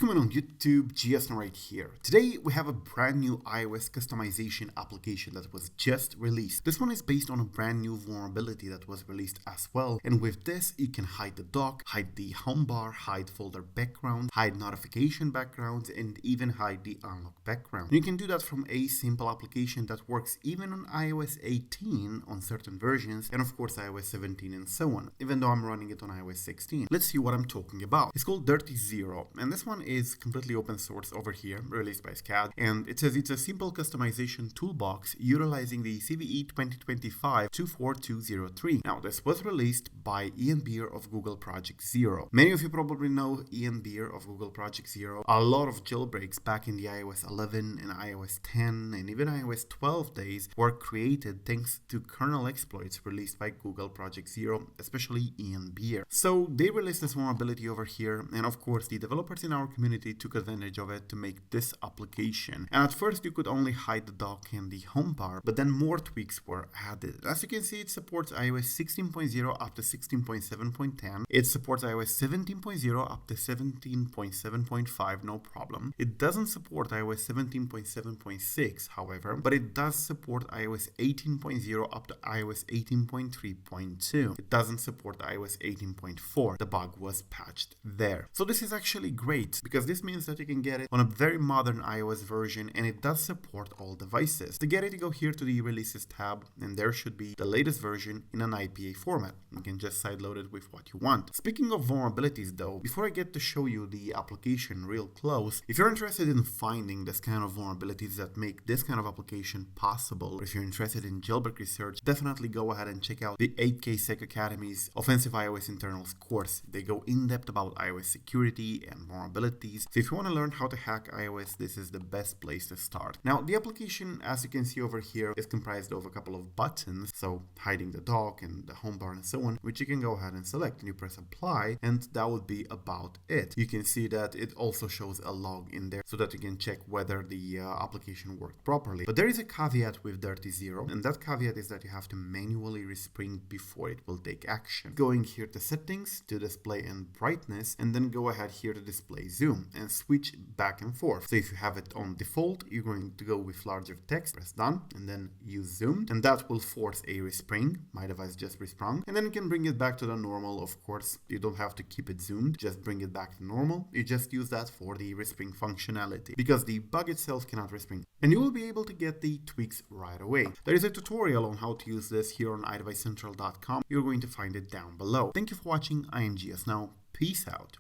coming on YouTube? GS right here. Today we have a brand new iOS customization application that was just released. This one is based on a brand new vulnerability that was released as well, and with this you can hide the dock, hide the home bar, hide folder background, hide notification backgrounds, and even hide the unlock background. And you can do that from a simple application that works even on iOS 18 on certain versions, and of course iOS 17 and so on, even though I'm running it on iOS 16. Let's see what I'm talking about. It's called dirtyZero, and this one is completely open source over here, released by skadz, and it says it's a simple customization toolbox utilizing the CVE 2025-24203. Now, this was released by Ian Beer of Google Project Zero. Many of you probably know Ian Beer of Google Project Zero. A lot of jailbreaks back in the iOS 11 and iOS 10 and even iOS 12 days were created thanks to kernel exploits released by Google Project Zero, especially Ian Beer. So they released this vulnerability over here, and of course the developers in our community took advantage of it to make this application. And at first you could only hide the dock and the home bar, but then more tweaks were added. As you can see, it supports iOS 16.0 up to 16.7.10. It supports iOS 17.0 up to 17.7.5, no problem. It doesn't support iOS 17.7.6, however, but it does support iOS 18.0 up to iOS 18.3.2. It doesn't support iOS 18.4. The bug was patched there. So this is actually great because this means that you can get it on a very modern iOS version, and it does support all devices. To get it, you go here to the releases tab, and there should be the latest version in an IPA format. You can just sideload it with what you want. Speaking of vulnerabilities though, before I get to show you the application real close, if you're interested in finding this kind of vulnerabilities that make this kind of application possible, or if you're interested in jailbreak research, definitely go ahead and check out the 8K Sec Academy's Offensive iOS Internals course. They go in depth about iOS security and vulnerabilities. So if you want to learn how to hack iOS, this is the best place to start. Now, the application, as you can see over here, is comprised of a couple of buttons, so hiding the dock and the home bar and so on, which you can go ahead and select, and you press apply, and that would be about it. You can see that it also shows a log in there so that you can check whether the application worked properly. But there is a caveat with dirtyZero, and that caveat is that you have to manually respring before it will take action. Going here to settings, to display and brightness, and then go ahead here to display zoom and switch back and forth. So if you have it on default, you're going to go with larger text, press done, and then use zoomed, and that will force a respring. My device just resprung, and then you can bring it back to the normal. Of course, you don't have to keep it zoomed, just bring it back to normal. You just use that for the respring functionality because the bug itself cannot respring, and you will be able to get the tweaks right away. There is a tutorial on how to use this here on iDeviceCentral.com. You're going to find it down below. Thank you for watching. I am GS now. Peace out.